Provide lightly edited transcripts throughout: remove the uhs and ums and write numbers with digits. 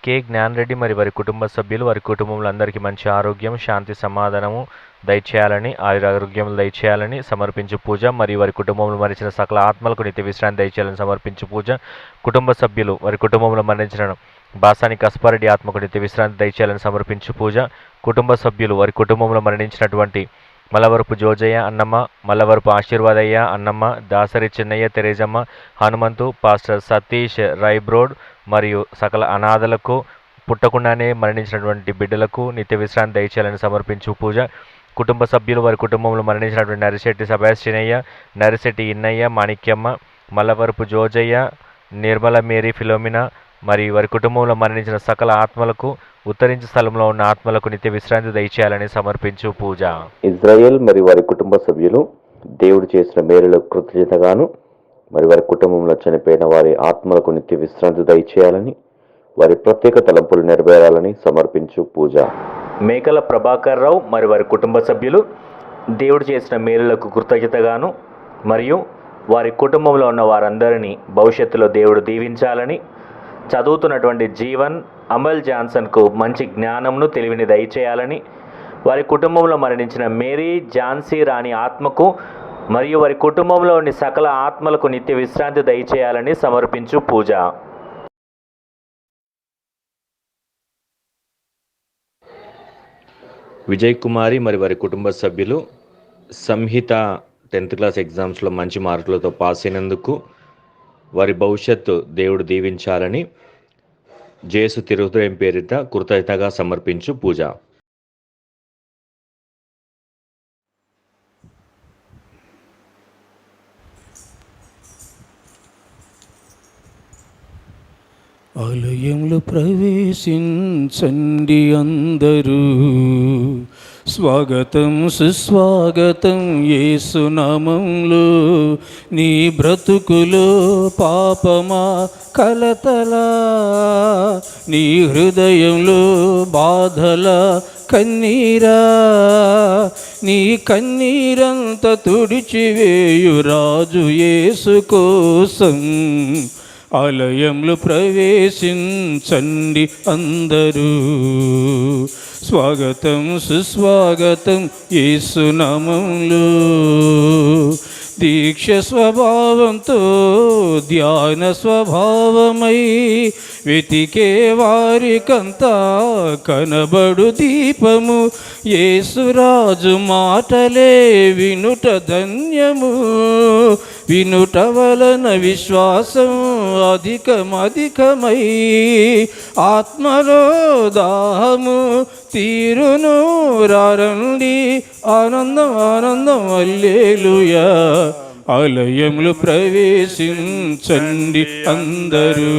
K Gyan Reddy మరియు వారి కుటుంబ సభ్యులు, వారి కుటుంబంలో అందరికీ మంచి ఆరోగ్యం, శాంతి, సమాధానము దయచేయాలని, ఆరోగ్యములు దయచేయాలని సమర్పించు పూజ. మరియు వారి కుటుంబంలో మరణించిన సకల ఆత్మలకు నిత్య విశ్రాంతి దయచేయాలని సమర్పించు పూజ. కుటుంబ సభ్యులు వారి కుటుంబంలో మరణించిన బాసాని కస్పారెడ్డి ఆత్మకు నిత్య విశ్రాంతి దయచేయాలని సమర్పించు పూజ. కుటుంబ సభ్యులు వారి కుటుంబంలో మరణించినటువంటి మల్లవరపు జోజయ్య అన్నమ్మ, మల్లవరపు ఆశీర్వాదయ్య అన్నమ్మ, దాసరి చిన్నయ్య, తెరేజమ్మ, హనుమంతు, పాస్టర్ సతీష్ రైబ్రోడ్ మరియు సకల అనాథలకు, పుట్టకుండానే మరణించినటువంటి బిడ్డలకు నిత్య విశ్రాంతి దయచేయాలని సమర్పించు పూజ. కుటుంబ సభ్యులు వారి కుటుంబంలో మరణించినటువంటి నరిశెట్టి సెబాస్టినయ్య, నరిశెట్టి ఇన్నయ్య, మాణిక్యమ్మ, మల్లవరపు జోజయ్య, నిర్మల మేరీ ఫిలోమినా మరియు వారి కుటుంబంలో మరణించిన సకల ఆత్మలకు, ఉత్తరించే స్థలంలో ఉన్న ఆత్మలకు నిత్య విశ్రాంతి దయచేయాలని సమర్పించు పూజ. ఇజ్రాయెల్ మరియు వారి కుటుంబ సభ్యులు దేవుడు చేసిన మేలులకు కృతజ్ఞతగాను మరి వారి కుటుంబంలో చనిపోయిన వారి ఆత్మలకు నిత్య విశ్రాంతి దయచేయాలని, వారి ప్రత్యేక తలంపులు నెరవేరాలని సమర్పించు పూజ. మేకల ప్రభాకర్ రావు మరి వారి కుటుంబ సభ్యులు దేవుడు చేసిన మేలులకు కృతజ్ఞతగాను మరియు వారి కుటుంబంలో ఉన్న వారందరినీ భవిష్యత్తులో దేవుడు దీవించాలని, చదువుతున్నటువంటి జీవన్ అమల్ జాన్సన్కు మంచి జ్ఞానంను, తెలివిని దయచేయాలని, వారి కుటుంబంలో మరణించిన మేరీ ఝాన్సీ రాణి ఆత్మకు మరియు వారి కుటుంబంలోని సకల ఆత్మలకు నిత్య విశ్రాంతి దయచేయాలని సమర్పించు పూజ. విజయ్ కుమారి మరి వారి కుటుంబ సభ్యులు సంహిత 10th క్లాస్ ఎగ్జామ్స్లో మంచి మార్కులతో పాస్ అయినందుకు వారి భవిష్యత్తు దేవుడు దీవించాలని జేసు తిరుహృదయం పేరిట కృతజ్ఞతగా సమర్పించు పూజ. ఆలయంలో ప్రవేశించండి అందరూ, స్వాగతం సుస్వాగతం యేసునామంలో. నీ బ్రతుకులో పాపమా కలతలా, నీ హృదయంలో బాధల కన్నీరా, నీ కన్నీరంత తుడిచివేయు రాజు యేసు కోసం ఆలయంలో ప్రవేశించండి అందరూ, స్వాగతం సుస్వాగతం యేసునామంలో. దీక్ష స్వభావంతో ధ్యాన స్వభావమై వెతికే వారికంతా కనబడు దీపము యేసురాజు మాటలే వినుట ధన్యము. వినుట వలన విశ్వాసం అధికమధికమై ఆత్మలో దాహము తీరును. రారండి ఆనందం ఆనందం హల్లెలూయా. ఆలయంలో ప్రవేశించండి అందరూ,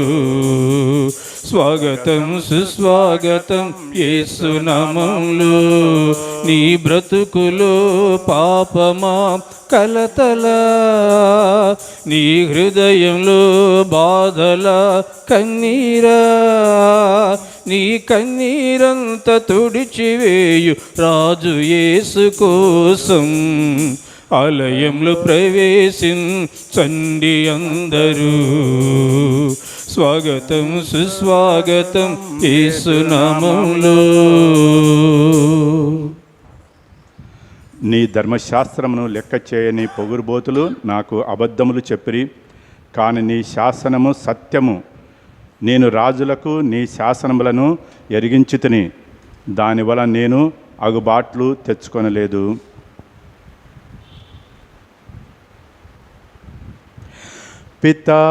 స్వాగతం సుస్వాగతం యేసునామంలో. నీ బ్రతుకులో పాపమా కలతల, నీ హృదయంలో బాధల కన్నీరా, నీ కన్నీరంత తుడిచివేయు రాజు యేసు కోసం ఆలయంలో ప్రవేశించండి అందరూ, స్వాగతం సుస్వాగతం యేసునామంలో. నీ ధర్మశాస్త్రమును లెక్క చేయని పొగురుబోతులు నాకు అబద్ధములు చెప్పిరి, కానీ నీ శాసనము సత్యము. నేను రాజులకు నీ శాసనములను ఎరిగించితిని, దానివల్ల నేను అగుబాట్లు తెచ్చుకొనలేదు. పితా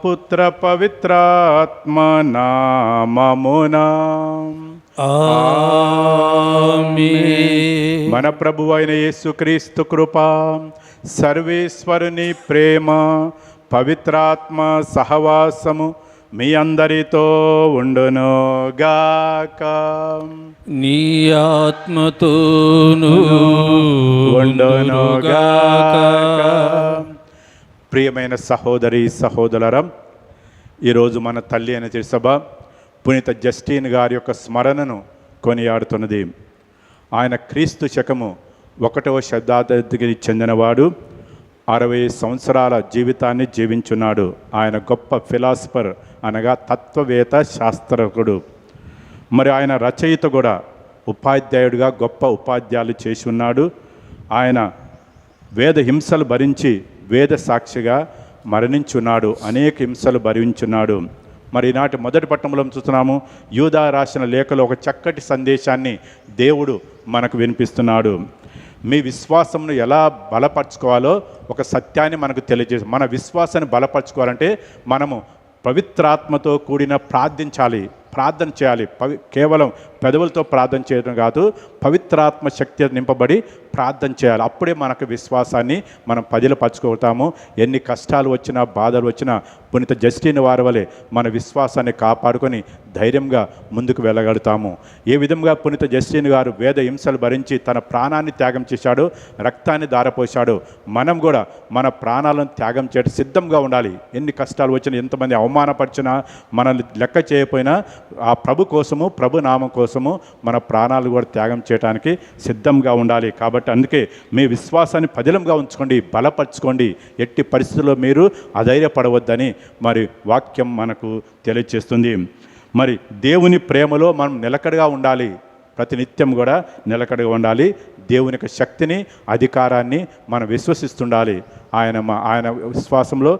పుత్ర పవిత్రాత్మ నామమునా ఆమేన్. మన ప్రభు అయిన యేసుక్రీస్తు కృప, సర్వేశ్వరుని ప్రేమ, పవిత్రాత్మ సహవాసము మీ అందరితో ఉండునుగాక. నీ ఆత్మతోనూ ఉండునుగాక. ప్రియమైన సహోదరి సహోదరులారా, ఈరోజు మన తల్లి అయిన తిరుసభ పునీత జస్టిన్ గారి యొక్క స్మరణను కొనియాడుతున్నది. ఆయన క్రీస్తు శకము 1వ శతాబ్దానికి చెందినవాడు. 60 సంవత్సరాల జీవితాన్ని జీవించున్నాడు. ఆయన గొప్ప ఫిలాసఫర్ అనగా తత్వవేత్త, శాస్త్రజ్ఞుడు. మరి ఆయన రచయిత కూడా ఉపాధ్యాయుడిగా గొప్ప ఉపాధ్యాయులు చేసి ఉన్నాడు. ఆయన వేద హింసలు భరించి వేద సాక్షిగా మరణించున్నాడు, అనేక హింసలు భరించున్నాడు. మరి ఈనాటి మొదటి పట్టణంలో చూస్తున్నాము, యూదా రాసిన లేఖలో ఒక చక్కటి సందేశాన్ని దేవుడు మనకు వినిపిస్తున్నాడు. మీ విశ్వాసంను ఎలా బలపరచుకోవాలో ఒక సత్యాన్ని మనకు తెలియజేసి, మన విశ్వాసాన్ని బలపరచుకోవాలంటే మనము పవిత్రాత్మతో కూడిన ప్రార్థన చేయాలి. కేవలం పెదవులతో ప్రార్థన చేయడం కాదు, పవిత్రాత్మ శక్తి నింపబడి ప్రార్థన చేయాలి. అప్పుడే మనకు విశ్వాసాన్ని మనం పదిలపరచుకోతాము. ఎన్ని కష్టాలు వచ్చినా బాధలు వచ్చినా పునీత జస్టిన్ వారి వలె మన విశ్వాసాన్ని కాపాడుకొని ధైర్యంగా ముందుకు వెళ్ళగలుగుతాము. ఏ విధంగా పునీత జస్టిన్ గారు వేద హింసలు భరించి తన ప్రాణాన్ని త్యాగం చేశాడు, రక్తాన్ని ధారపోశాడు, మనం కూడా మన ప్రాణాలను త్యాగం చేయడం సిద్ధంగా ఉండాలి. ఎన్ని కష్టాలు వచ్చినా, ఎంతమంది అవమానపరిచినా, మనల్ని లెక్క చేయకపోయినా ఆ ప్రభు కోసము, ప్రభు నామం కోసము మన ప్రాణాలు కూడా త్యాగం చేయడానికి సిద్ధంగా ఉండాలి. కాబట్టి అందుకే మీ విశ్వాసాన్ని పదిలంగా ఉంచుకోండి, బలపరచుకోండి. ఎట్టి పరిస్థితుల్లో మీరు అధైర్యపడవద్దని మరి వాక్యం మనకు తెలియజేస్తుంది. మరి దేవుని ప్రేమలో మనం నిలకడగా ఉండాలి, ప్రతినిత్యం కూడా నిలకడగా ఉండాలి. దేవుని యొక్క శక్తిని, అధికారాన్ని మనం విశ్వసిస్తుండాలి. ఆయన విశ్వాసంలో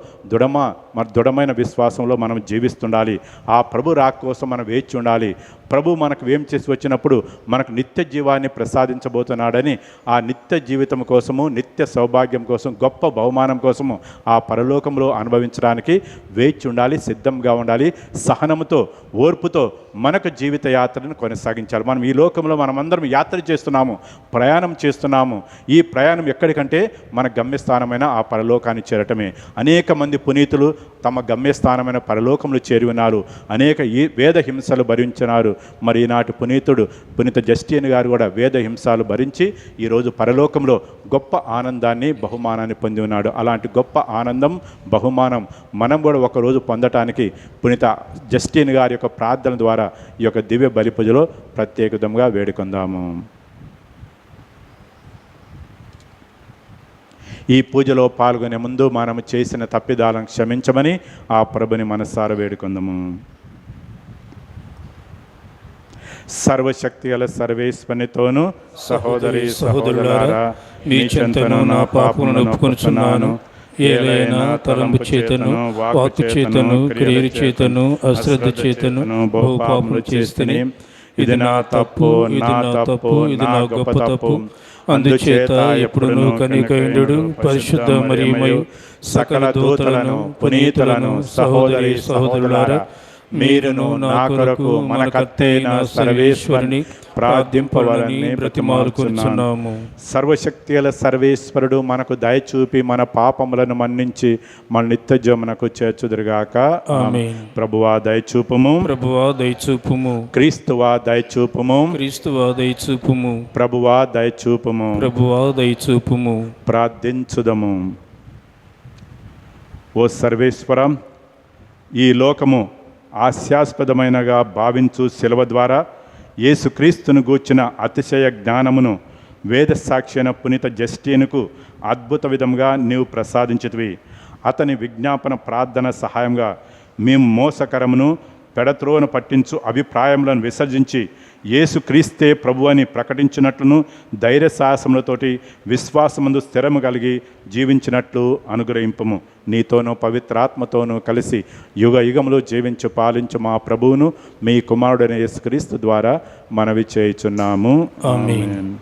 దృఢమైన విశ్వాసంలో మనం జీవిస్తుండాలి. ఆ ప్రభు రాక కోసం మనం వేచి ఉండాలి. ప్రభు మనకు ఏం చేసి వచ్చినప్పుడు మనకు నిత్య జీవాన్ని ప్రసాదించబోతున్నాడని, ఆ నిత్య జీవితం కోసము, నిత్య సౌభాగ్యం కోసం, గొప్ప బహుమానం కోసము ఆ పరలోకంలో అనుభవించడానికి వేచి ఉండాలి, సిద్ధంగా ఉండాలి. సహనముతో, ఓర్పుతో మనకు జీవిత యాత్రను కొనసాగించాలి. మనం ఈ లోకంలో మనమందరం యాత్ర చేస్తున్నాము, ప్రయాణం చేస్తున్నాము. ఈ ప్రయాణం ఎక్కడికంటే మన గమ్యస్థానమైన ఆ పరలోకాన్ని చేరటమే. అనేక మంది పునీతులు తమ గమ్యస్థానమైన పరలోకంలో చేరి ఉన్నారు, అనేక వేద హింసలు భరించినారు. మరి ఈనాటి పునీత జస్టిన్ గారు కూడా వేద హింసలు భరించి ఈరోజు పరలోకంలో గొప్ప ఆనందాన్ని, బహుమానాన్ని పొంది ఉన్నాడు. అలాంటి గొప్ప ఆనందం, బహుమానం మనం కూడా ఒకరోజు పొందటానికి పునీత జస్టిన్ గారి యొక్క ప్రార్థన ద్వారా ఈ యొక్క దివ్య బలి పూజలో ప్రత్యేకంగా వేడుకొందాము. ఈ పూజలో పాల్గొనే ముందు మనము చేసిన తప్పిదాలను క్షమించమని ఆ ప్రభుని మనసారా వేడుకొందాము. సర్వశక్తి గల సర్వేశ్వనితోను సహోదరి సహోదరులారా, మీ చెంతను నా పాపములను ఒప్పుకొనుచున్నాను. ఏలైనా తలంపు చేతను, వాక్కు చేతను, క్రియల చేతను, అశ్రద్ధ చేతను బహు పాపములు చేస్తేనే ఇది నా తప్పు, ఇది నా గొప్ప తప్పు. అందుచేత ఎప్పుడును కనికయుండు పరిశుద్ధ మరియుమయు సకల దూతలను, పునీతులను, సహోదరి సహోదరులారా, మీరును నా కొరకు మన కర్తైన సర్వేశ్వరుని ప్రార్థింపవాలని బ్రతిమాలుకొనుచున్నాము. సర్వశక్తి గల సర్వేశ్వరుడు మనకు దయచూపి మన పాపములను మన్నించి మన నిత్య జీవమునకు చేర్చుదురుగాక. ఆమేన్. ప్రభువా దయచూపుము, ప్రభువా దయచూపుము. క్రీస్తువా దయచూపుము, క్రీస్తువా దయచూపుము. ప్రభువా దయచూపుము, ప్రభువా దయచూపుము. ప్రార్థించుదము. ఓ సర్వేశ్వరం, ఈ లోకము హాస్యాస్పదమైనగా భావించు శిలువ ద్వారా యేసుక్రీస్తును గూర్చిన అతిశయ జ్ఞానమును వేద సాక్షి అయిన పునీత జస్టిన్కు అద్భుత విధంగా నీవు ప్రసాదించితివి. అతని విజ్ఞాపన ప్రార్థన సహాయంగా మేము మోసకరమును, పెడత్రోను పట్టించు అభిప్రాయములను విసర్జించి యేసుక్రీస్తే ప్రభు అని ప్రకటించినట్లును, ధైర్య సాహసములతోటి విశ్వాసమందు స్థిరము కలిగి జీవించినట్లు అనుగ్రహింపము. నీతోనూ పవిత్రాత్మతోనూ కలిసి యుగ యుగములు జీవించు పాలించు మా ప్రభువును, మీ కుమారుడైన యేసుక్రీస్తు ద్వారా మనవి చేయుచున్నాము. ఆమేన్.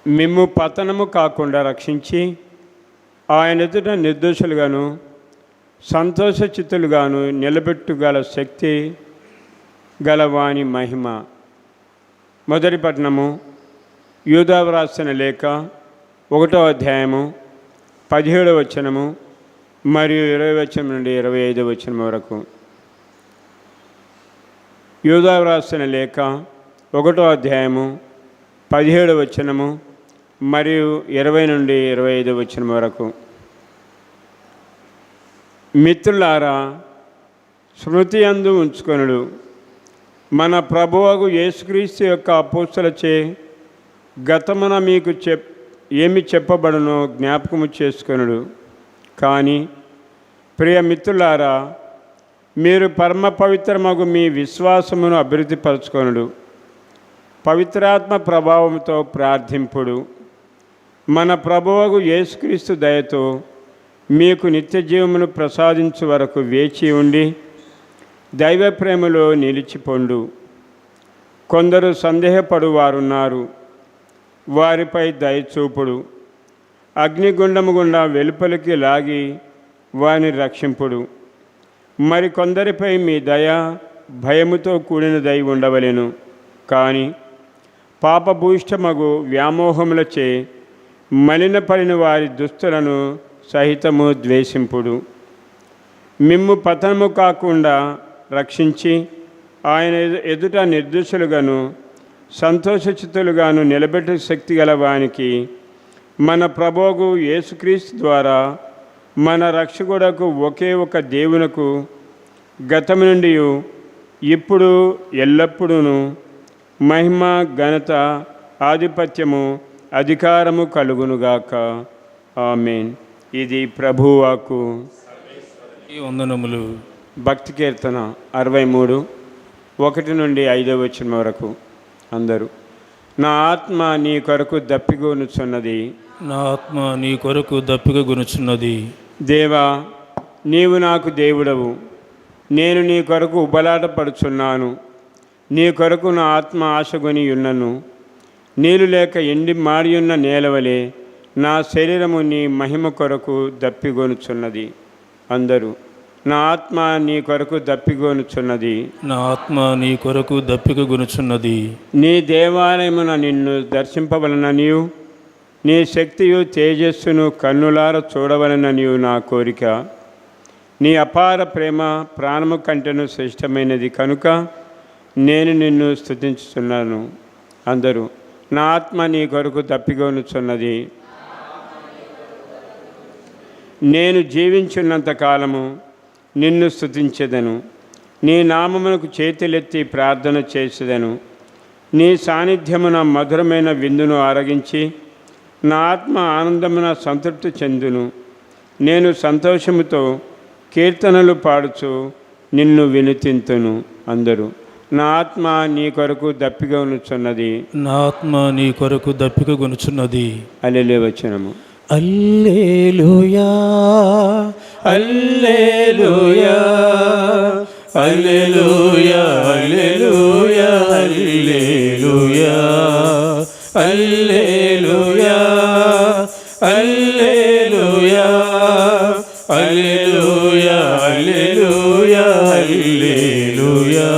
మిమ్ము పతనము కాకుండా రక్షించి ఆయన ఎదుట నిర్దోషులుగాను సంతోషచిత్తులుగాను నిలబెట్టుగల శక్తి గలవాని మహిమ. మొదటి పట్టణము యూదా వ్రాసిన లేఖ 1వ అధ్యాయము 17వ వచనము మరియు 20వ వచనం నుండి 25వ వచనం వరకు. యూదా వ్రాసిన లేఖ 1వ అధ్యాయము 17వ వచనము మరియు 20 నుండి 25వ వచనం వరకు. మిత్రులారా, స్మృతి అందు ఉంచుకొనుడు. మన ప్రభువగు యేసుక్రీస్తు యొక్క అపోస్తలచే గతమున మీకు ఏమి చెప్పబడునో జ్ఞాపకము చేసుకొనుడు. కానీ ప్రియ మిత్రులారా, మీరు పరమ పవిత్రమగు మీ విశ్వాసమును అభివృద్ధిపరచుకొనుడు. పవిత్రాత్మ ప్రభావంతో ప్రార్థింపుడు. మన ప్రభువగు యేసుక్రీస్తు దయతో మీకు నిత్య జీవమును ప్రసాదించు వరకు వేచి ఉండి దైవ ప్రేమలో నిలిచిపోండు. కొందరు సందేహపడు వారున్నారు, వారిపై దయచూపుడు. అగ్నిగుండము గుండా వెలుపలికి లాగి వారిని రక్షింపుడు. మరి కొందరిపై మీ దయ భయముతో కూడినదై ఉండవలెను. కానీ పాపభూయిష్టమగు వ్యామోహములచే మలినపడిన వారి దుస్తులను సహితము ద్వేషింపుడు. మిమ్ము పతనము కాకుండా రక్షించి ఆయన ఎదుట నిర్దోషులుగాను సంతోషచిత్తులుగాను నిలబెట్టే శక్తి గల వానికి మన ప్రభువు యేసుక్రీస్తు ద్వారా మన రక్షకుడకు ఒకే ఒక దేవునకు గతము నుండి ఇప్పుడు ఎల్లప్పుడూ మహిమ, ఘనత, ఆధిపత్యము, అధికారము కలుగునుగాక. ఆమేన్. ఇది ప్రభువాకు. వందనములు. భక్తి కీర్తన 63 1 నుండి 5వ వచనం వరకు. అందరూ. నా ఆత్మ నీ కొరకు దప్పిగొనుచున్నది. నా ఆత్మ నీ కొరకు దప్పిక గునుచున్నది. దేవా, నీవు నాకు దేవుడవు. నేను నీ కొరకు ఉబలాటపడుచున్నాను. నీ కొరకు నా ఆత్మ ఆశగొని ఉన్నను. నీళ్ళు లేక ఎండి మారియున్న నేలవలే నా శరీరము నీ మహిమ కొరకు దప్పిగొనుచున్నది. అందరూ. నా ఆత్మ నీ కొరకు దప్పిగొనుచున్నది. నా ఆత్మ నీ కొరకు దప్పిక గునుచున్నది. నీ దేవాలయమున నిన్ను దర్శింపవలననియు నీ శక్తియు తేజస్సును కన్నులార చూడవలననియు నా కోరిక. నీ అపార ప్రేమ ప్రాణము కంటెను శ్రేష్టమైనది కనుక నేను నిన్ను స్తుతించుచున్నాను. అందరూ. నా ఆత్మ నీ కొరకు దప్పిగొనుచున్నది. నేను జీవించున్నంత కాలము నిన్ను స్తుతించెదను. నీ నామమునకు చేతులెత్తి ప్రార్థన చేసేదను. నీ సాన్నిధ్యమున మధురమైన విందును ఆరగించి నా ఆత్మ ఆనందమున సంతృప్తి చెందును. నేను సంతోషముతో కీర్తనలు పాడుచు నిన్ను వినుతింతును. అందరూ. నా ఆత్మ నీ కొరకు దప్పిగొనుచున్నది. నా ఆత్మ నీ కొరకు దప్పిక గునుచున్నది. హల్లెలూయా. వచనము. హల్లెలూయా, హల్లెలూయా, హల్లెలూయా, హల్లెలూయా, హల్లెలూయా, హల్లెలూయా, హల్లెలూయా, హల్లెలూయా, హల్లెలూయా, హల్లెలూయా.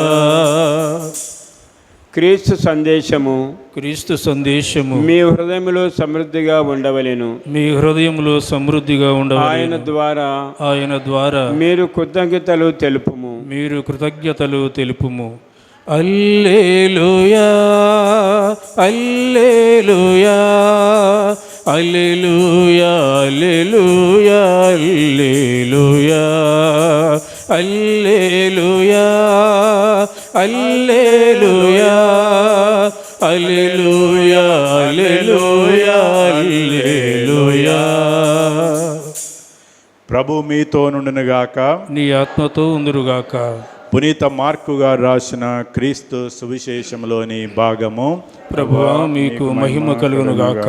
క్రీస్తు సందేశము. క్రీస్తు సందేశము మీ హృదయములో సమృద్ధిగా ఉండవలెను. మీ హృదయములో సమృద్ధిగా ఉండవలెను. ఆయన ద్వారా మీరు కృతజ్ఞతలు తెలుపుము. మీరు కృతజ్ఞతలు తెలుపుము. హల్లెలూయా, హల్లెలూయా, హల్లెలూయా, హల్లెలూయా, హల్లెలూయా, హల్లెలూయా, హల్లెలూయా, హల్లెలూయా, హల్లెలూయా, హల్లెలూయా. ప్రభు మీతో నుండునుగాక. నీ ఆత్మతో ఉందురుగాక. పునీత మార్కు గారు రాసిన క్రీస్తు సువిశేషంలోని భాగము. ప్రభువా, మీకు మహిమ కలుగునుగాక.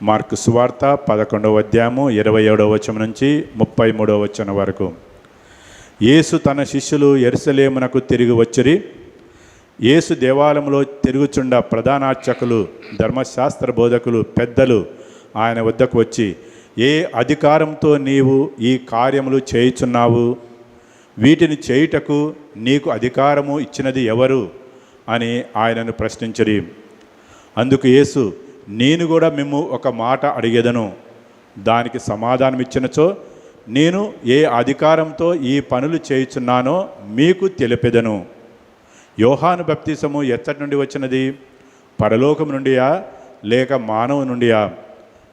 మార్కు సువార్త 11వ అధ్యాయము 27వ వచనం నుంచి 33వ వచనం వరకు. యేసు తన శిష్యులు యెరూషలేమునకు తిరిగి వచ్చిరి. యేసు దేవాలయంలో తిరుగుచుండ ప్రధానార్చకులు, ధర్మశాస్త్ర బోధకులు, పెద్దలు ఆయన వద్దకు వచ్చి, ఏ అధికారంతో నీవు ఈ కార్యములు చేయుచున్నావు? వీటిని చేయుటకు నీకు అధికారము ఇచ్చినది ఎవరు అని ఆయనను ప్రశ్నించిరి. అందుకు యేసు, నేను కూడా మిమ్ము ఒక మాట అడిగేదను, దానికి సమాధానం ఇచ్చినచో నేను ఏ అధికారంతో ఈ పనులు చేయుచున్నానో మీకు తెలిపెదను. యోహాను బప్తిసము ఎచ్చటి నుండి వచ్చినది? పరలోకం నుండియా లేక మానవు నుండియా?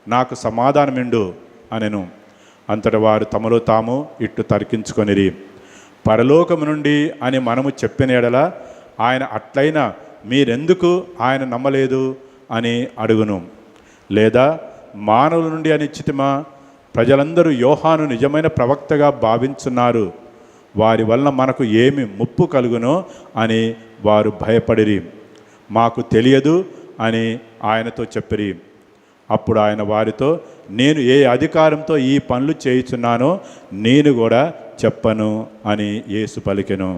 నాకు సమాధానమిండు అనెను. అంతటి వారు తమలో తాము ఇట్టు తర్కించుకొనిరి, పరలోకము నుండి అని మనము చెప్పిన ఎడల ఆయన అట్లయినా మీరెందుకు ఆయన నమ్మలేదు అని అడుగును. లేదా మానవుల నుండి అని ఇచ్చితిమా? ప్రజలందరూ యోహాను నిజమైన ప్రవక్తగా భావించున్నారు, వారి వల్ల మనకు ఏమి ముప్పు కలుగునో అని వారు భయపడిరి. మాకు తెలియదు అని ఆయనతో చెప్పిరి. అప్పుడు ఆయన వారితో, నేను ఏ అధికారంతో ఈ పనులు చేయుచున్నానో నేను కూడా చెప్పను అని యేసు పలికెను.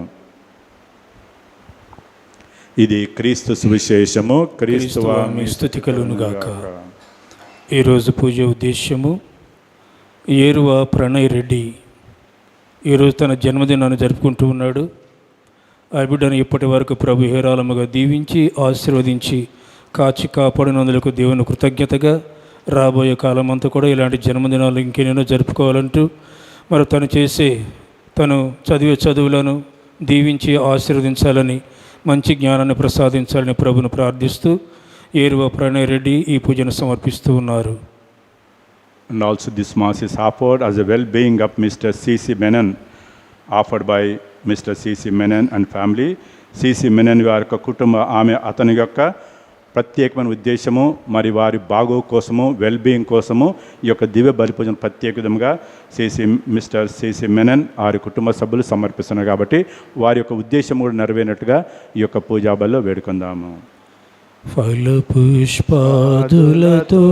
ఇది క్రీస్తు సువిశేషము. క్రీస్తువా మీ స్తుతి కలుగునుగాక. ఈరోజు పూజ ఉద్దేశ్యము, ఏరువ ప్రణయ్ రెడ్డి ఈరోజు తన జన్మదినాన్ని జరుపుకుంటూ ఉన్నాడు. ఆ బిడ్డను ఇప్పటి వరకు ప్రభు హేరాళముగా దీవించి ఆశీర్వదించి కాచి కాపాడినందులకు దేవుని కృతజ్ఞతగా రాబోయే కాలం అంతా కూడా ఇలాంటి జన్మదినాలు ఇంకెన్నో జరుపుకోవాలంటూ మరి తను చదివే చదువులను దీవించి ఆశీర్వదించాలని, మంచి జ్ఞానాన్ని ప్రసాదించాలని ప్రభును ప్రార్థిస్తూ ఏరువ ప్రణయ్ రెడ్డి ఈ పూజను సమర్పిస్తూ ఉన్నారు. And also this mass is offered as a well-being of Mr. C.C. Menon, offered by Mr. C.C. Menon and family. C.C. Menon వారి యొక్క కుటుంబ అతని యొక్క ప్రత్యేకమైన ఉద్దేశము మరి వారి బాగో కోసము, వెల్బీయింగ్ కోసము ఈ యొక్క దివ్య బలి పూజను ప్రత్యేక విధంగా మిస్టర్ C.C. మెనన్ వారి కుటుంబ సభ్యులు సమర్పిస్తున్నారు. కాబట్టి వారి యొక్క ఉద్దేశం కూడా నెరవేరినట్టుగా ఈ యొక్క పూజా బలిలో వేడుకుందాము. ఫల పుష్పాదులతో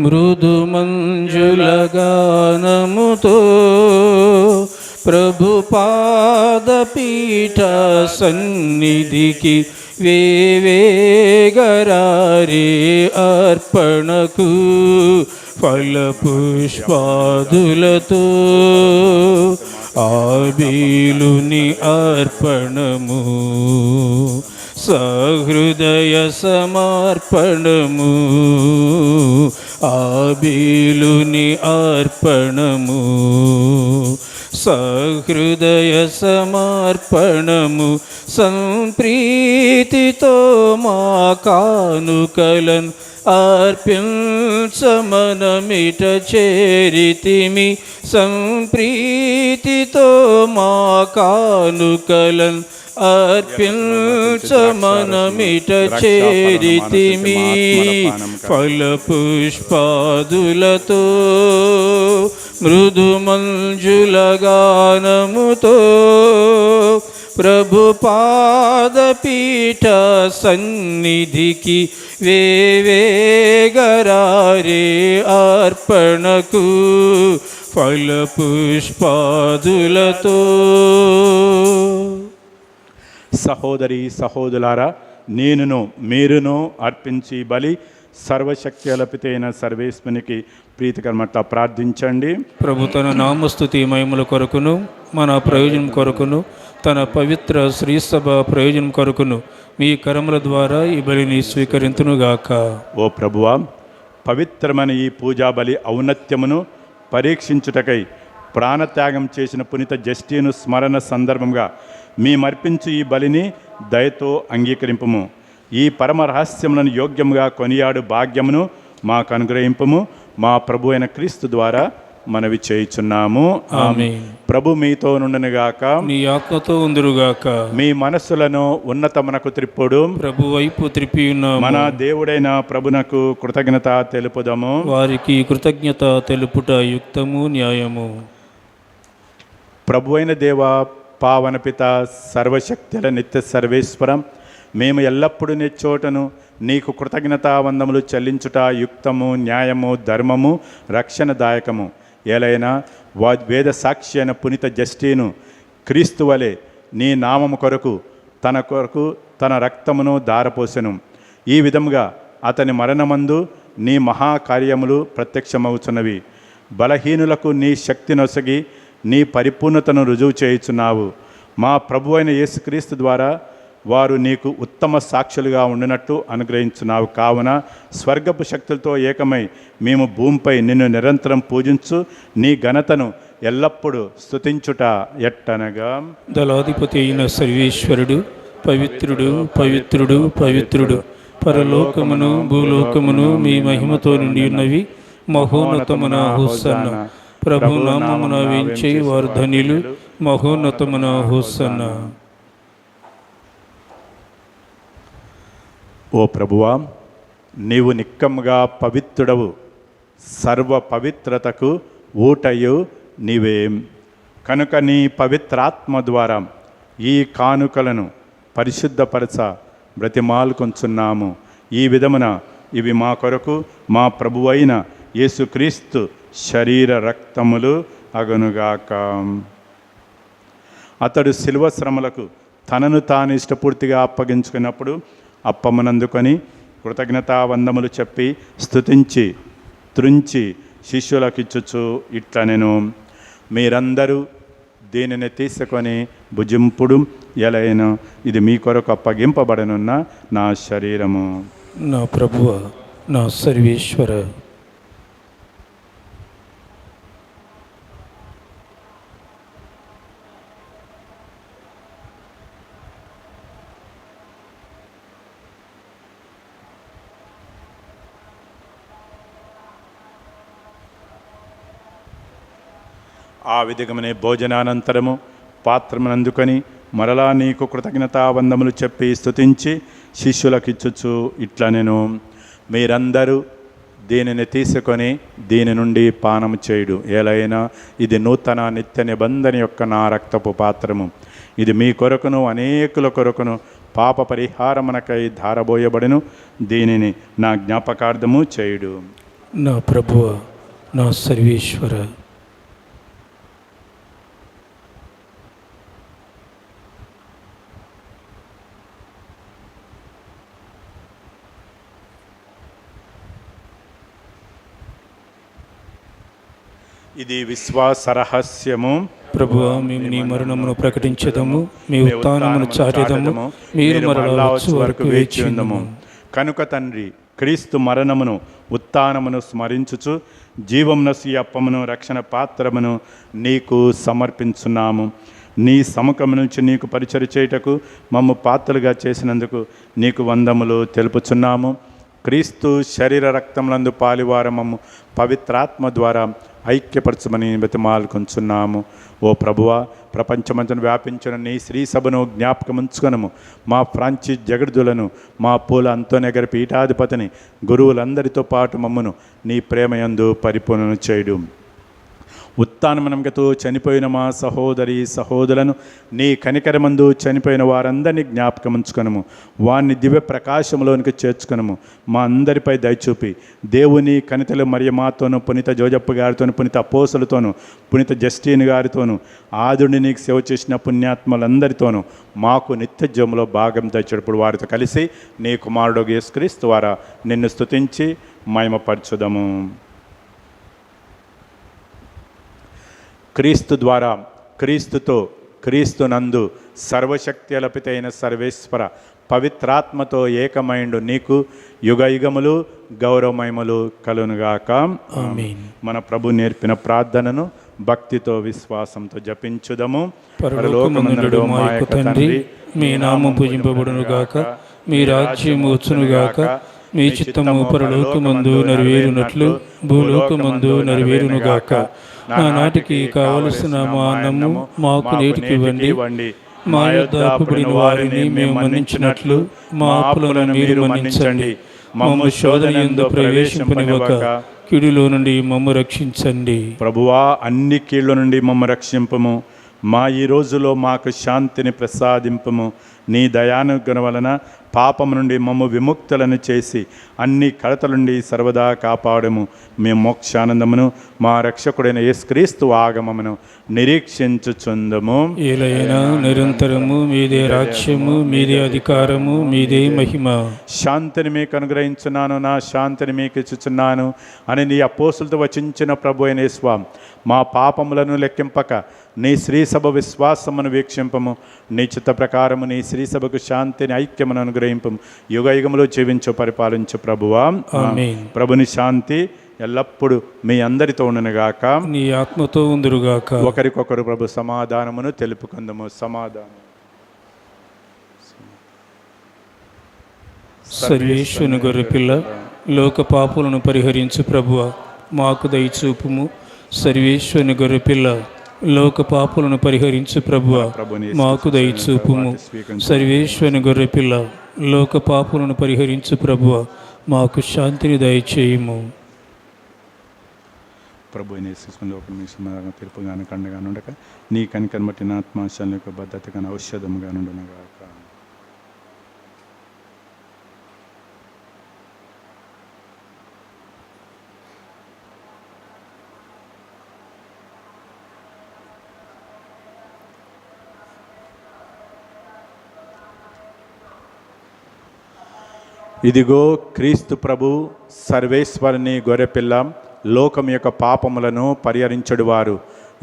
మృదు మంజుల గానముతో ప్రభు పాదపీఠ సన్నిధికి వేవేగరారే అర్పణకు ఫల పుష్పాదులతో ఆబేలుని అర్పణము సహృదయ సమర్పణము ఆబేలుని అర్పణము సహృదయ సమర్పణము సంప్రీతితో మా కానుకలను అర్పించమనమిట చేరితిమి సంప్రీతితో మా కానుకలను అర్పించమనమిట చేరితిమి ఫల పుష్పాదులతో మృదు మంజుల గానముతో ప్రభు పాదపీఠ సన్నిధికి వేవేగరారే అర్పణకు ఫల పుష్పాదులతో. సహోదరి సహోదరులారా, నేనును మీరును అర్పించి బలి సర్వశక్తి అలపితైన సర్వేశ్వనికి ప్రీతికరమట ప్రార్థించండి. ప్రభు తన నామస్తుతి మహిమల కొరకును మన ప్రయోజనం కొరకును తన పవిత్ర శ్రీసభ ప్రయోజనం కొరకును మీ కరముల ద్వారా ఈ బలిని స్వీకరింతునుగాక. ఓ ప్రభువా, పవిత్రమైన ఈ పూజా బలి ఔన్నత్యమును పరీక్షించుటకై ప్రాణత్యాగం చేసిన పునీత జస్టిను స్మరణ సందర్భంగా మేమర్పించు ఈ బలిని దయతో అంగీకరింపము. ఈ పరమ రహస్యములను యోగ్యముగా కొనియాడు భాగ్యమును మాకు అనుగ్రహింపము. మా ప్రభు అయిన క్రీస్తు ద్వారా మనవి చేయుచున్నాము. ఆమేన్. ప్రభు మీతో నుండునుగాక, నీ ఆత్మతో ఉందురుగాక. మీ మనస్సులను ఉన్నతమునకు త్రిప్పుడు ప్రభు వైపు త్రిప్పి ఉన్నాము. మన దేవుడైన ప్రభునకు కృతజ్ఞత తెలుపుదము. వారికి కృతజ్ఞత తెలుపుట యుక్తము న్యాయము. ప్రభు అయిన దేవ, పావన పిత, సర్వశక్తుల నిత్య సర్వేశ్వరం, మేము ఎల్లప్పుడూ నిచ్చోటను నీకు కృతజ్ఞతావందములు చెల్లించుట యుక్తము, న్యాయము, ధర్మము, రక్షణదాయకము. ఏలైనా వేద సాక్షి అయిన పునీత జస్టిను క్రీస్తు వలె నీ నామము కొరకు తన రక్తమును దారపోసెను. ఈ విధముగా అతని మరణమందు నీ మహాకార్యములు ప్రత్యక్షమవుతున్నవి. బలహీనులకు నీ శక్తి నొసగి నీ పరిపూర్ణతను రుజువు చేయుచున్నావు. మా ప్రభు అయిన యేసుక్రీస్తు ద్వారా వారు నీకు ఉత్తమ సాక్షులుగా ఉండినట్టు అనుగ్రహించున్నావు. కావున స్వర్గపు శక్తులతో ఏకమై మేము భూమిపై నిన్ను నిరంతరం పూజించు నీ ఘనతను ఎల్లప్పుడూ స్తుతించుట ఎట్టనగా, దళాధిపతి అయిన సర్వేశ్వరుడు పవిత్రుడు పవిత్రుడు పవిత్రుడు, పరలోకమును భూలోకమును మీ మహిమతో నిండి ఉన్నవి. మహోన్నతమున హోసన్న. ప్రభు నామమున వేంచే వారు ధన్యులు, మహోన్నతమున హోసన్న. ఓ ప్రభువా, నీవు నిక్కముగా పవిత్రుడవు, సర్వ పవిత్రతకు ఊటయు నీవే. కనుక నీ పవిత్రాత్మ ద్వారా ఈ కానుకలను పరిశుద్ధపరచ బ్రతిమాలుకొంచున్నాము. ఈ విధమున ఇవి మా కొరకు మా ప్రభువైన యేసుక్రీస్తు శరీర రక్తములు అగనుగాక. అతడు శిలువ శ్రమలకు తనను తాను ఇష్టపూర్తిగా అప్పగించుకున్నప్పుడు అప్పమునందుకొని కృతజ్ఞతావందములు చెప్పి స్తుతించి త్రుంచి శిష్యులకిచ్చుచు ఇట్లా నేను, మీరందరూ దీనిని తీసుకొని భుజింపుడు, ఎలైన ఇది మీ కొరకు అప్పగింపబడనున్న నా శరీరము. నా ప్రభువ, నా సర్వేశ్వర, ఆ విధంగానే భోజనానంతరము పాత్రమునందుకొని మరలా నీకు కృతజ్ఞతావందములు చెప్పి స్తుతించి శిష్యులకిచ్చుచు ఇట్లా నేను, మీరందరూ దీనిని తీసుకొని దీని నుండి పానము చేయుడు, ఏలైనా ఇది నూతన నిత్య నిబంధన యొక్క నా రక్తపు పాత్రము. ఇది మీ కొరకును అనేకుల కొరకును పాప పరిహారమునకై ధారబోయబడును. దీనిని నా జ్ఞాపకార్థము చేయుడు. నా ప్రభువ, నా సర్వేశ్వర. ఇది విశ్వాస రహస్యము. ప్రభువా, మేము నీ మరణమును ప్రకటించదము, మీ ఉత్థానమును చాటెదము, మీరు మరలా వచ్చు వరకు వేచి ఉందము. కనుక తండ్రి, క్రీస్తు మరణమును ఉత్థానమును స్మరించుచు జీవమునసి అప్పమును రక్షణ పాత్రమును నీకు సమర్పించున్నాము. నీ సముఖము నుంచి నీకు పరిచర్య చేయుటకు మమ్ము పాత్రలుగా చేసినందుకు నీకు వందములు తెలుపుచున్నాము. క్రీస్తు శరీర రక్తములందు పాలివారమము పవిత్రాత్మ ద్వారా ఐక్యపరచమని బతిమాలుకొంచున్నాము. ఓ ప్రభువా, ప్రపంచమంతను వ్యాపించిన నీ శ్రీ సభను జ్ఞాపకముంచుకొనము. మా ఫ్రాంచిస్ జగడులను, మా పూల అంతోనగర పీఠాధిపతిని, గురువులందరితో పాటు మమ్మను నీ ప్రేమయందు పరిపూర్ణ చేయుడు. ఉత్థానమునముతో చనిపోయిన మా సహోదరి సహోదరులను నీ కనికరమందు చనిపోయిన వారందరినీ జ్ఞాపకముంచుకొనము. వారిని దివ్య ప్రకాశంలోనికి చేర్చుకొనము. మా అందరిపై దయచూపి దేవుని కనితలు మరియమాతోను, పునీత జోజప్ప గారితోను, పునీత అపోసలతోను, పునీత జస్టిన్ గారితోను, ఆదుని నీకు సేవ చేసిన పుణ్యాత్మలందరితోనూ మాకు నిత్య జీవంలో భాగం తెచ్చేటప్పుడు వారితో కలిసి నీ కుమారుడు యేసుక్రీస్తు ద్వారా నిన్ను స్తుతించి మహిమపరచుదము. క్రీస్తు ద్వారా, క్రీస్తుతో, క్రీస్తునందు సర్వశక్తి అలపితైన సర్వేశ్వర పవిత్రాత్మతో ఏకమైండు నీకు యుగ యుగములు గౌరవమయములు కలునుగాక. ఆమేన్. మన ప్రభు నేర్పిన ప్రార్థనను భక్తితో విశ్వాసంతో జపించుదము. పరలోకమందుడు మా యొక్క తండ్రి, మీ నామం పూజింపబడునుగాక, మీ రాజ్యం వచ్చునుగాక, మీ చిత్తము పరలోకమందు నెరవేరునట్లు భూలోకమందు నెరవేరునుగాక. నానాటికి కావలసిన మా అన్నము మాకు నేటికి ఇవ్వండి. మా యొద్ద అప్పుబడిన వారిని మేము మన్నించినట్లు మా అప్పులను మీరు మన్నించండి. మమ్ము శోధన యందు ప్రవేశింపనివ్వక కీడులో నుండి మమ్ము రక్షించండి. ప్రభువా, అన్ని కీళ్ళ నుండి మమ్ము రక్షింపము. మా ఈ రోజులో మాకు శాంతిని ప్రసాదింపము. నీ దయానుగ్రహం వలన పాపము నుండి మమ్ము విముక్తులను చేసి అన్ని కడతల నుండి సర్వదా కాపాడము. మేము మోక్షానందమును మా రక్షకుడైన యేసుక్రీస్తు ఆగమమును నిరీక్షించుచుందము. ఏలైనా నిరంతరము మీదే రాజ్యము, మీదే అధికారము, మీదే మహిమ. శాంతిని మీకు అనుగ్రహించున్నాను, నా శాంతిని మీకు ఇచ్చుచున్నాను అని నీ అపోస్తులతో వచించిన ప్రభు అయిన యేసు, మా పాపములను లెక్కింపక నీ శ్రీసభ విశ్వాసమును వీక్షింపము. నీ చిత్త ప్రకారము నీ శ్రీసభకు శాంతిని ఐక్యమును అనుగ్రహింపము. యుగ యుగములో జీవించు పరిపాలించు ప్రభువా. ఆమేన్. ప్రభుని శాంతి ఎల్లప్పుడూ మీ అందరితో ఉండునుగాక, నీ ఆత్మతో ఉందురుగాక. ఒకరికొకరు ప్రభు సమాధానమును తెలుపుకుందము. సమాధానం. సర్వేశ్వరుని గొర్రెపిల్ల, లోక పాపులను పరిహరించు ప్రభువ, మాకు దయచూపుము. సర్వేశ్వరుని గొర్రెపిల్ల లోక పాపులను పరిహరించు ప్రభువా మాకు దయచూపుము. సర్వేశ్వరుని గొర్రెపిల్ల లోక పాపులను పరిహరించు ప్రభువా మాకు శాంతిని దయచేయుము. ప్రభు అయిన యేసుక్రీస్తు లోపల మీ సమాధానం తీర్పుగాను కండగా ఉండక నీ కనికను బట్టి నా ఆత్మాశాల యొక్క భద్రతగాను ఔషధముగా నుండునగాక. ఇదిగో క్రీస్తు ప్రభు సర్వేశ్వరుని గొర్రెపిల్ల లోకం యొక్క పాపములను పరిహరించడువారు.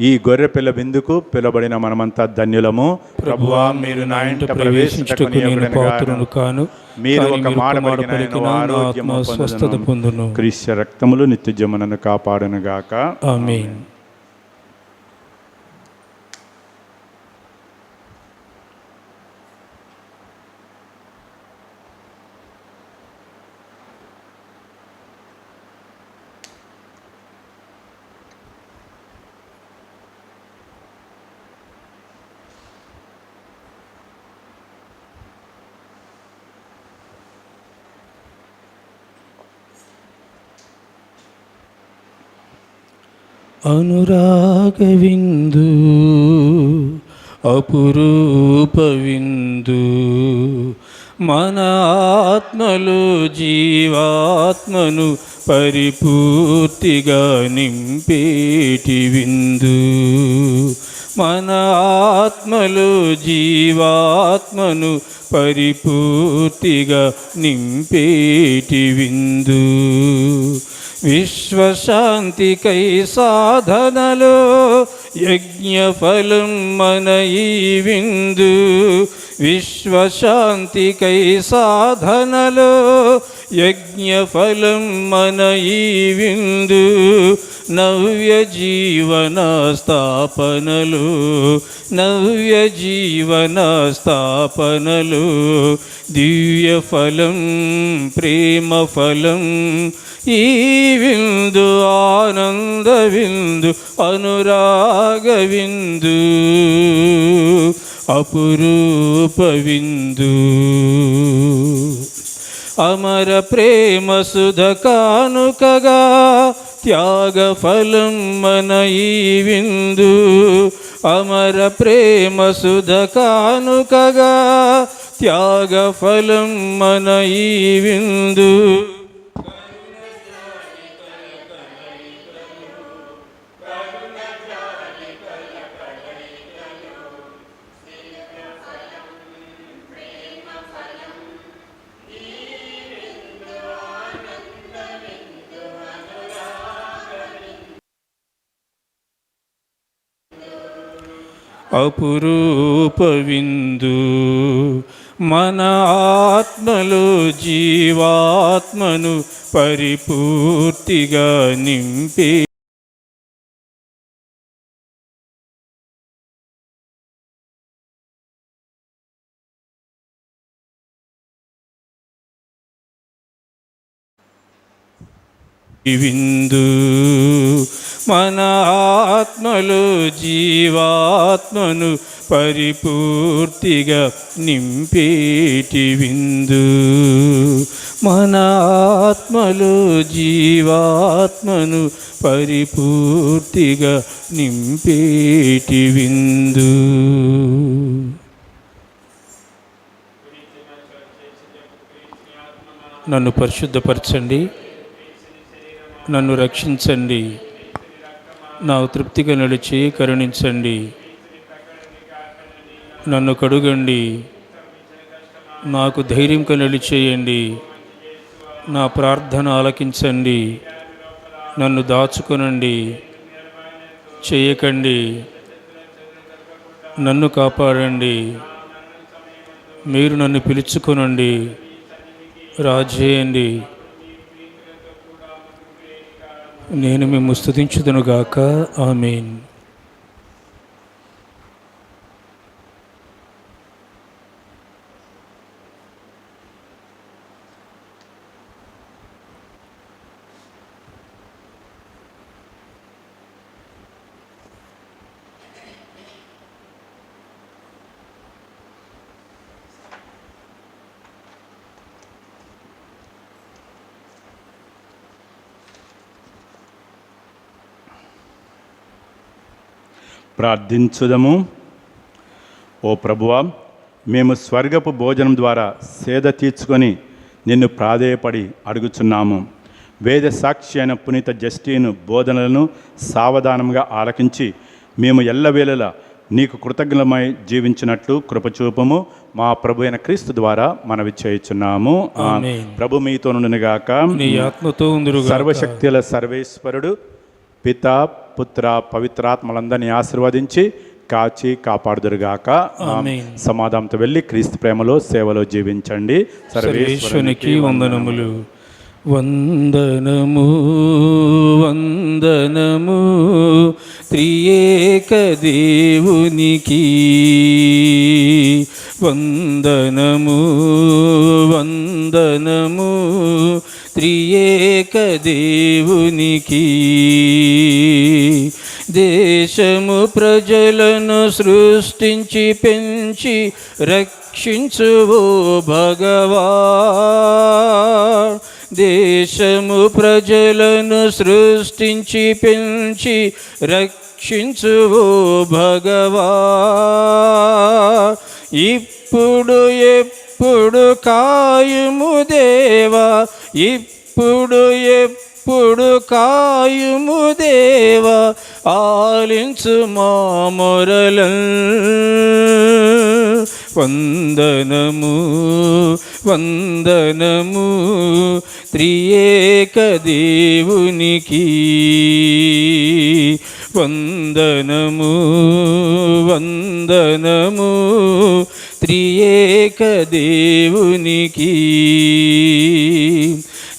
ఈ గొర్రెపిల్ల విందుకు పిలబడిన మనమంతా ధన్యులము. ప్రభువా మీరు నా ఇంట ప్రవేశించుటకు నేను పాత్రుడను కాను. మీరు ఒక మాట పలికిన ఆరోగ్యము స్వస్థత పొందును. క్రీస్తు రక్తములు నిత్యజీవమును కాపాడును గాక. ఆమేన్. అనురాగ విందు అపురూప విందు మన ఆత్మలో జీవాత్మను పరిపూర్తిగా నింపేటి విందు. మన ఆత్మలో జీవాత్మను పరిపూర్తిగా నింపేటి విందు. విశ్వశాంతికై సాధనలో యజ్ఞఫలం మన ఈ విందు. విశ్వశాంతికై సాధనలో యజ్ఞఫలం మన ఈ విందు. నవ్య జీవన స్థాపనలు నవ్య జీవన స్థాపనలు దివ్య ఫలం ప్రేమ ఫలం ఈ విందు ఆనంద విందు అనురాగ విందు అపురూప విందు. అమర ప్రేమ సుధ కానుకగా త్యాగ ఫలం మన ఈ విందు. అమర ప్రేమ సుధ కానుకగా త్యాగ ఫలం మన ఈ విందు. అపురూప విందు మన ఆత్మలో జీవాత్మను పరిపూర్తిగా నింపే విందు. మన ఆత్మలో జీవాత్మను పరిపూర్తిగా నింపేటి విందు. మన ఆత్మలో జీవాత్మను పరిపూర్తిగా నింపేటి విందు. నన్ను పరిశుద్ధపరచండి, నన్ను రక్షించండి, నా తృప్తిగా నడిచి కరుణించండి. నన్ను కడుగండి, నాకు ధైర్యం కలిగి చేయండి. నా ప్రార్థన ఆలకించండి, నన్ను దాచుకొనండి, చేయకండి, నన్ను కాపాడండి. మీరు నన్ను పిలుచుకొనండి, రాజేయండి. నేను మిమ్ము స్తుతించుదునుగాక. ఆమేన్. ప్రార్థించుదము. ఓ ప్రభువా, మేము స్వర్గపు భోజనం ద్వారా సేద తీర్చుకొని నిన్ను ప్రాధేయపడి అడుగుచున్నాము. వేద సాక్షి అయిన పునీత జస్టిన్ బోధనలను సావధానంగా ఆలకించి మేము ఎల్లవేళలా నీకు కృతజ్ఞమై జీవించినట్లు కృపచూపము. మా ప్రభు అయిన క్రీస్తు ద్వారా మనవి చేయుచున్నాము. ఆమేన్. ప్రభు మీతో నుండునుగాక. నీ ఆత్మతో ఉందురుగాక. సర్వశక్తుల సర్వేశ్వరుడు పిత పుత్ర పవిత్రాత్మలందరినీ ఆశీర్వదించి కాచి కాపాడుదురుగాక. ఆమేన్. సమాధానంతో వెళ్ళి క్రీస్తు ప్రేమలో సేవలో జీవించండి. సర్వేశ్వరునికి వందనములు. వందనము వందనము త్రియేక దేవునికి. వందనము వందనము త్రియేక దేవునికి. దేశము ప్రజలను సృష్టించి పెంచి రక్షించువో భగవా. దేశము ప్రజలను సృష్టించి పెంచి రక్షించువో భగవా. ఇప్పుడు ఎప్పుడు కాయుము దేవా, ఇప్పుడు ఎప్పుడు కాయుము దేవా, ఆలించు మా మొరలను. వందనము వందనము త్రియేక దేవునికి. వందనము వందనము త్రియేక దేవునికి.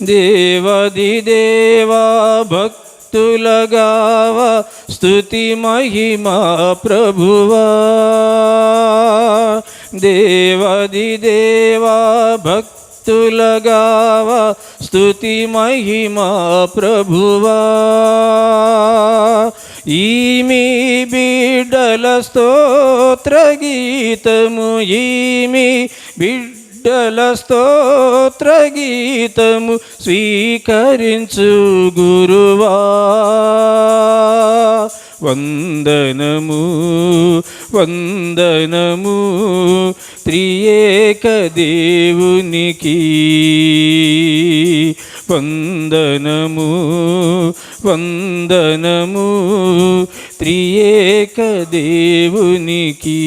దేవాది దేవా భక్తులగావా స్తుతి మహిమా ప్రభువా. దేవాది దేవా భక్తులగావా స్తుతి మహిమా ప్రభువా. ఈ మీ బిడ్డల స్తోత్ర గీతము, ఈ మీ బిడ్డల స్తోత్ర గీతము స్వీకరించు గురువా. వందనము వందనము త్రియేక దేవునికి. వందనము వందనము త్రియేక దేవునికి.